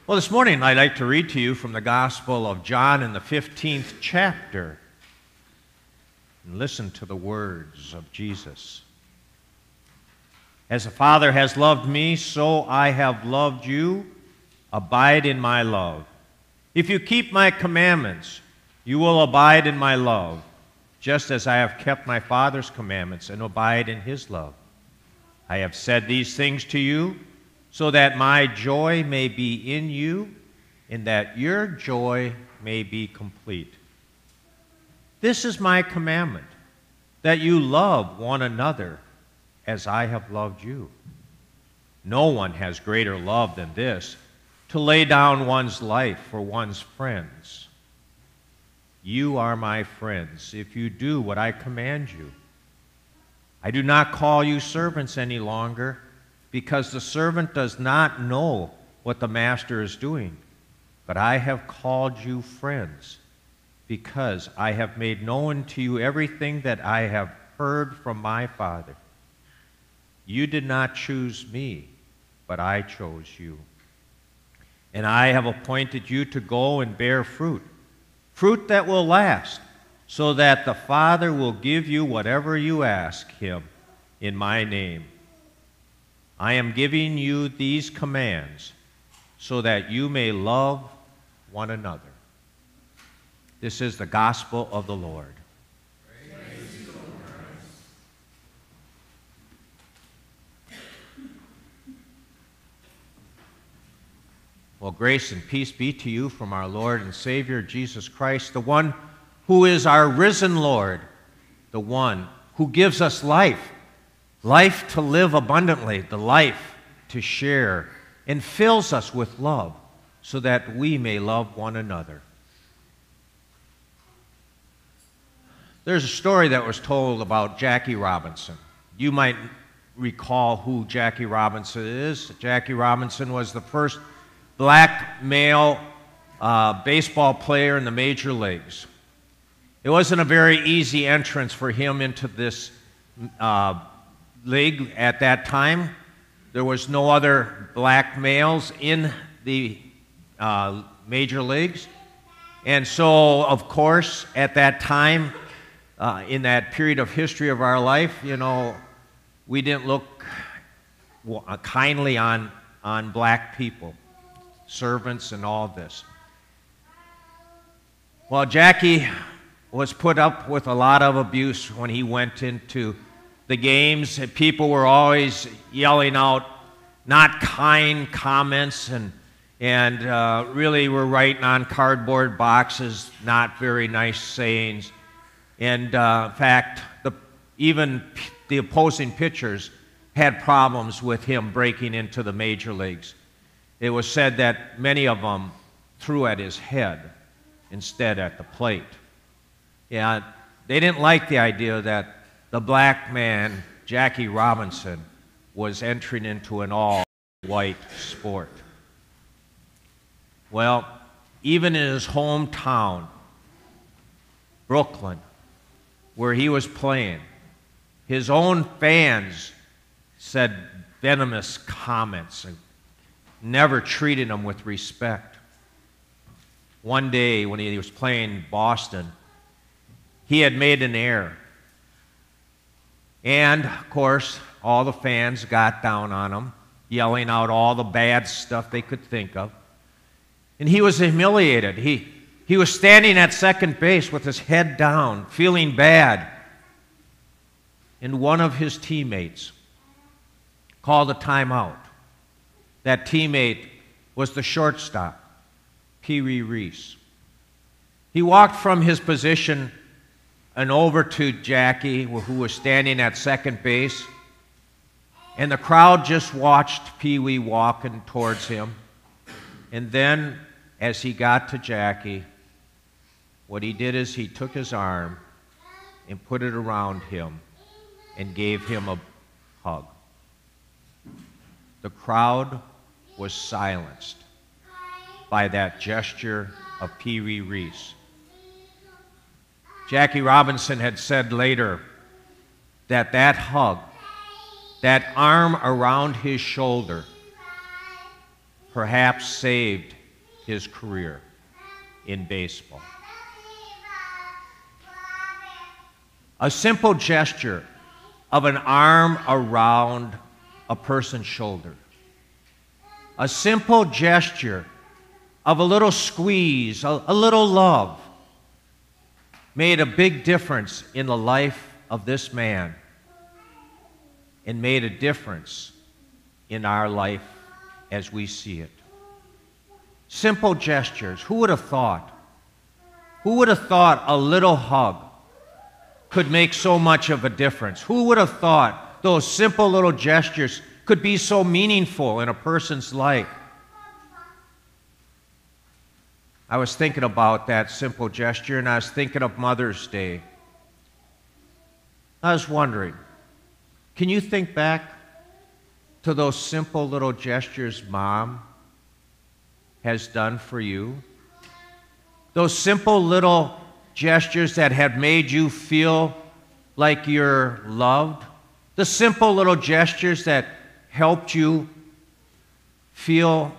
Well, this morning I'd like to read to you from the Gospel of John in the 15th chapter. And listen to the words of Jesus. As the Father has loved me, so I have loved you. Abide in my love. If you keep my commandments, you will abide in my love, just as I have kept my Father's commandments and abide in his love. I have said these things to you, so that my joy may be in you, and that your joy may be complete. This is my commandment, that you love one another as I have loved you. No one has greater love than this, to lay down one's life for one's friends. You are my friends if you do what I command you. I do not call you servants any longer, because the servant does not know what the master is doing. But I have called you friends, because I have made known to you everything that I have heard from my Father. You did not choose me, but I chose you. And I have appointed you to go and bear fruit, fruit that will last, so that the Father will give you whatever you ask him in my name. I am giving you these commands so that you may love one another. This is the gospel of the Lord. Praise you, Lord Christ. Well, grace and peace be to you from our Lord and Savior Jesus Christ, the one who is our risen Lord, the one who gives us life, life to live abundantly, the life to share, and fills us with love so that we may love one another. There's a story that was told about Jackie Robinson. You might recall who Jackie Robinson is. Jackie Robinson was the first black male baseball player in the major leagues. It wasn't a very easy entrance for him into this league at that time. There was no other black males in the major leagues. And so, of course, at that time, in that period of history of our life, we didn't look kindly on black people, servants and all this. Well, Jackie was put up with a lot of abuse when he went into the games. People were always yelling out not kind comments and really were writing on cardboard boxes not very nice sayings. And in fact, even the opposing pitchers had problems with him breaking into the major leagues. It was said that many of them threw at his head instead at the plate. Yeah, they didn't like the idea that the black man, Jackie Robinson, was entering into an all-white sport. Well, even in his hometown, Brooklyn, where he was playing, his own fans said venomous comments and never treated him with respect. One day when he was playing Boston, he had made an error. And, of course, all the fans got down on him, yelling out all the bad stuff they could think of. And he was humiliated. He was standing at second base with his head down, feeling bad. And one of his teammates called a timeout. That teammate was the shortstop, Pee Wee Reese. He walked from his position and over to Jackie, who was standing at second base, and the crowd just watched Pee Wee walking towards him. And then, as he got to Jackie, what he did is he took his arm and put it around him and gave him a hug. The crowd was silenced by that gesture of Pee Wee Reese. Jackie Robinson had said later that that hug, that arm around his shoulder, perhaps saved his career in baseball. A simple gesture of an arm around a person's shoulder. A simple gesture of a little squeeze, a little love, made a big difference in the life of this man and made a difference in our life as we see it. Simple gestures. Who would have thought? Who would have thought a little hug could make so much of a difference? Who would have thought those simple little gestures could be so meaningful in a person's life? I was thinking about that simple gesture, and I was thinking of Mother's Day. I was wondering, can you think back to those simple little gestures Mom has done for you? Those simple little gestures that have made you feel like you're loved? The simple little gestures that helped you feel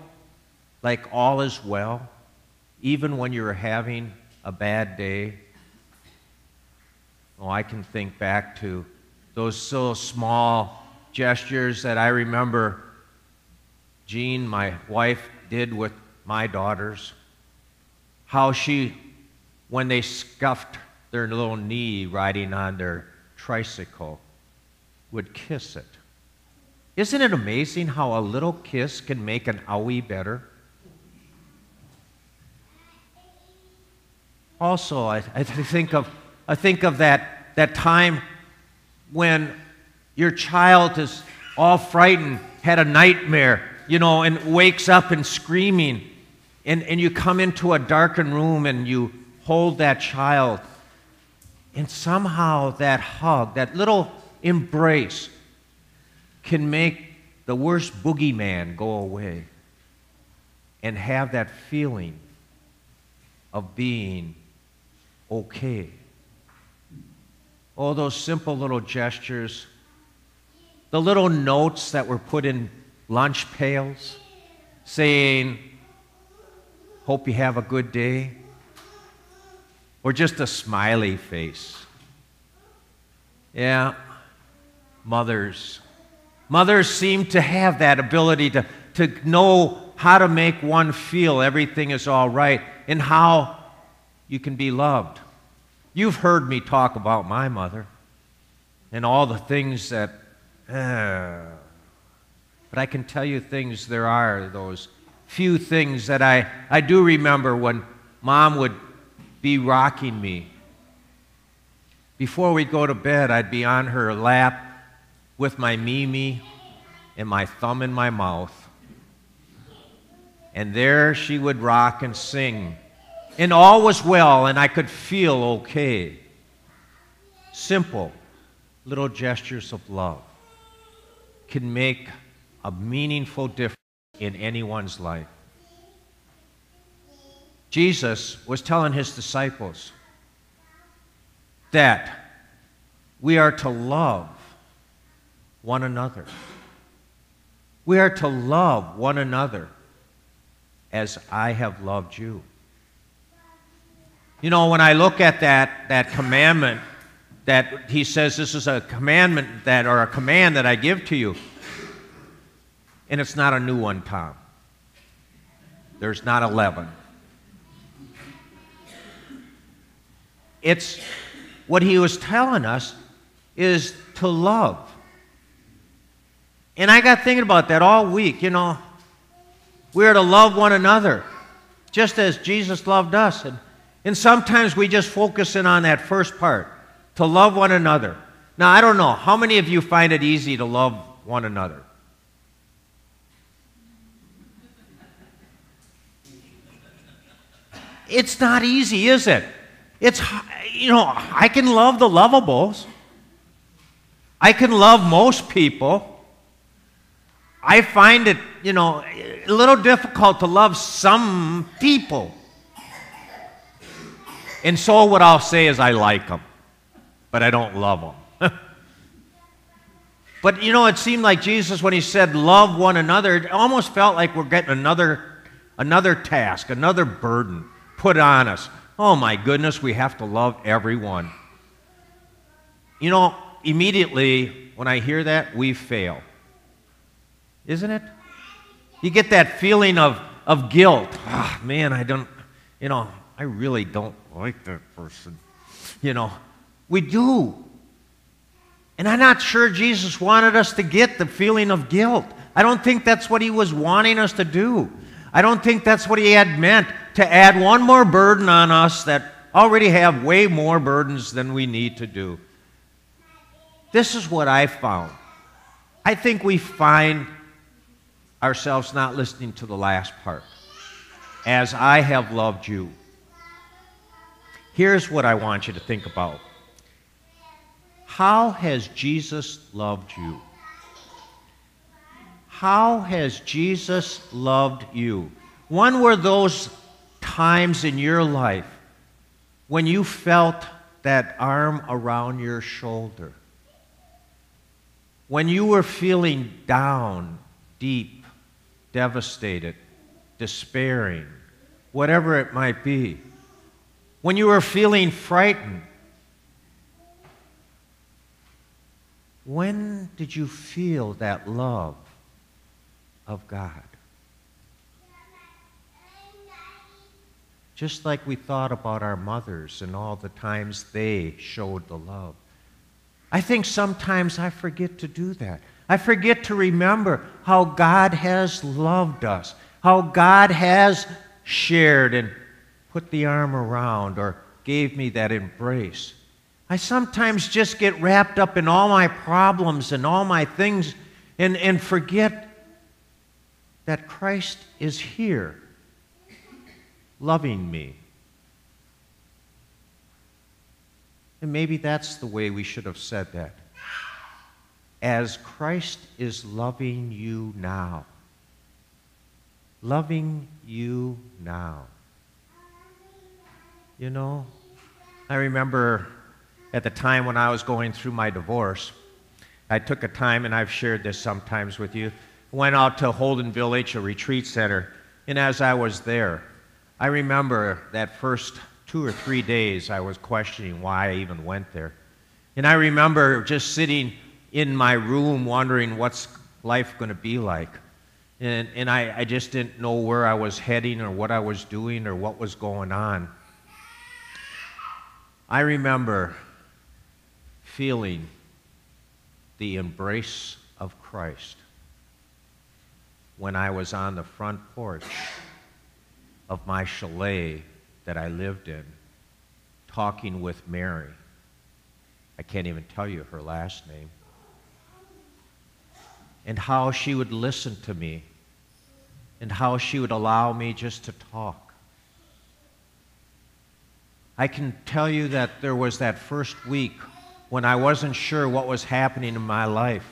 like all is well, even when you're having a bad day? Oh, I can think back to those so small gestures that I remember Jean, my wife, did with my daughters. How she, when they scuffed their little knee riding on their tricycle, would kiss it. Isn't it amazing how a little kiss can make an owie better? Also, I think of that time when your child is all frightened, had a nightmare, and wakes up and screaming, and you come into a darkened room and you hold that child, and somehow that hug, that little embrace, can make the worst boogeyman go away and have that feeling of being okay. Oh, those simple little gestures, the little notes that were put in lunch pails saying, "Hope you have a good day," or just a smiley face. Yeah, mothers. Mothers seem to have that ability to know how to make one feel everything is all right and how you can be loved. You've heard me talk about my mother and all the things that, but I can tell you things, there are those few things that I do remember when Mom would be rocking me. Before we'd go to bed, I'd be on her lap with my Mimi and my thumb in my mouth. And there she would rock and sing. And all was well, and I could feel okay. Simple little gestures of love can make a meaningful difference in anyone's life. Jesus was telling his disciples that we are to love one another. We are to love one another as I have loved you. When I look at that commandment, that he says this is a commandment or a command that I give to you, and it's not a new one, Tom. There's not 11. It's what he was telling us is to love. And I got thinking about that all week. We are to love one another, just as Jesus loved us. And sometimes we just focus in on that first part, to love one another. Now, I don't know, how many of you find it easy to love one another? It's not easy, is it? I can love the lovables. I can love most people. I find it, a little difficult to love some people. And so what I'll say is I like them, but I don't love them. But, it seemed like Jesus, when he said love one another, it almost felt like we're getting another another task, another burden put on us. Oh my goodness, we have to love everyone. You know, immediately when I hear that, we fail. Isn't it? You get that feeling of guilt. Ah, man, I really don't like that person. We do. And I'm not sure Jesus wanted us to get the feeling of guilt. I don't think that's what he was wanting us to do. I don't think that's what he had meant, to add one more burden on us that already have way more burdens than we need to do. This is what I found. I think we find ourselves not listening to the last part. As I have loved you. Here's what I want you to think about. How has Jesus loved you? How has Jesus loved you? When were those times in your life when you felt that arm around your shoulder? When you were feeling down, deep, devastated, despairing, whatever it might be. When you were feeling frightened. When did you feel that love of God? Just like we thought about our mothers and all the times they showed the love. I think sometimes I forget to do that. I forget to remember how God has loved us, how God has shared and put the arm around or gave me that embrace. I sometimes just get wrapped up in all my problems and all my things and forget that Christ is here loving me. And maybe that's the way we should have said that. As Christ is loving you now. Loving you now. You know, I remember at the time when I was going through my divorce, I took a time, and I've shared this sometimes with you, went out to Holden Village, a retreat center, and as I was there, I remember that first 2 or 3 days I was questioning why I even went there. And I remember just sitting in my room wondering what's life going to be like. And I just didn't know where I was heading or what I was doing or what was going on. I remember feeling the embrace of Christ when I was on the front porch of my chalet that I lived in, talking with Mary. I can't even tell you her last name. And how she would listen to me, and how she would allow me just to talk. I can tell you that there was that first week when I wasn't sure what was happening in my life.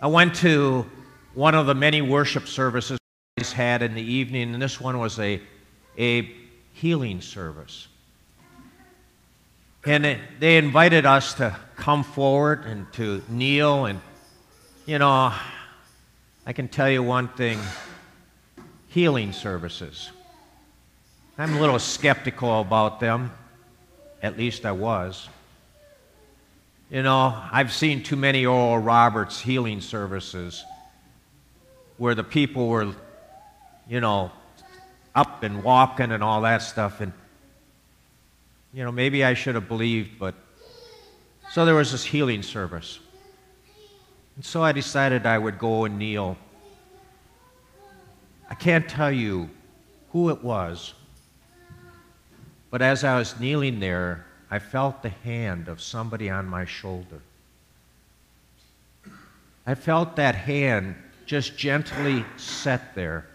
I went to one of the many worship services we had in the evening, and this one was a healing service. And they invited us to come forward and to kneel, and I can tell you one thing, healing services. I'm a little skeptical about them. At least I was. I've seen too many Oral Roberts healing services where the people were, up and walking and all that stuff. And, maybe I should have believed, but... So there was this healing service. And so I decided I would go and kneel. I can't tell you who it was, but as I was kneeling there, I felt the hand of somebody on my shoulder. I felt that hand just gently set there,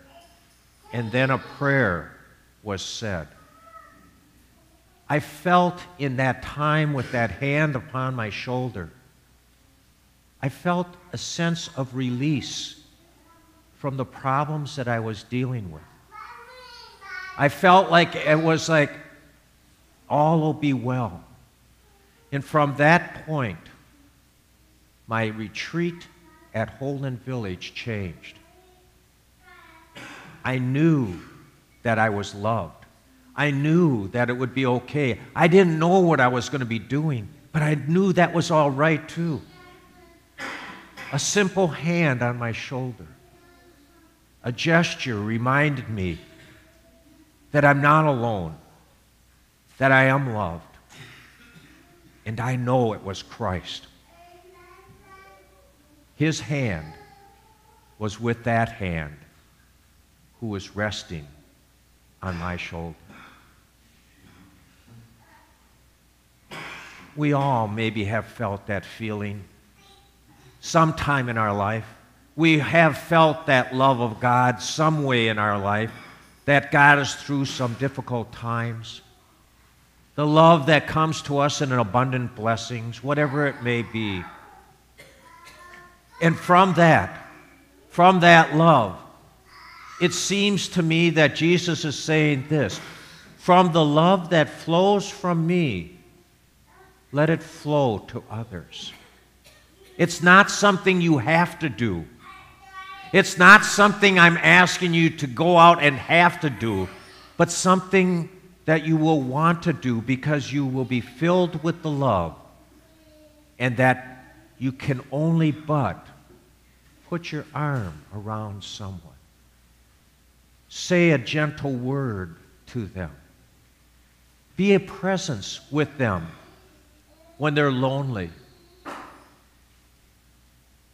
and then a prayer was said. I felt in that time with that hand upon my shoulder, I felt a sense of release from the problems that I was dealing with. I felt like it was like, all will be well. And from that point, my retreat at Holden Village changed. I knew that I was loved. I knew that it would be okay. I didn't know what I was going to be doing, but I knew that was all right too. A simple hand on my shoulder, a gesture reminded me that I'm not alone, that I am loved, and I know it was Christ. His hand was with that hand who was resting on my shoulder. We all maybe have felt that feeling sometime in our life. We have felt that love of God some way in our life that got us through some difficult times. The love that comes to us in abundant blessings, whatever it may be. And from that love, it seems to me that Jesus is saying this: from the love that flows from me, let it flow to others. It's not something you have to do. It's not something I'm asking you to go out and have to do, but something that you will want to do because you will be filled with the love, and that you can only but put your arm around someone. Say a gentle word to them. Be a presence with them when they're lonely.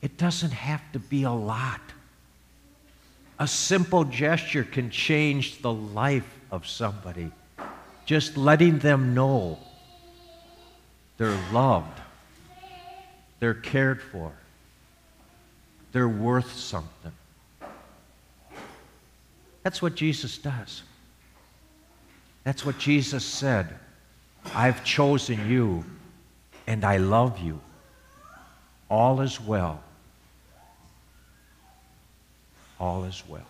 It doesn't have to be a lot. A simple gesture can change the life of somebody. Just letting them know they're loved, they're cared for, they're worth something. That's what Jesus does. That's what Jesus said. I've chosen you, and I love you. All is well. All is well.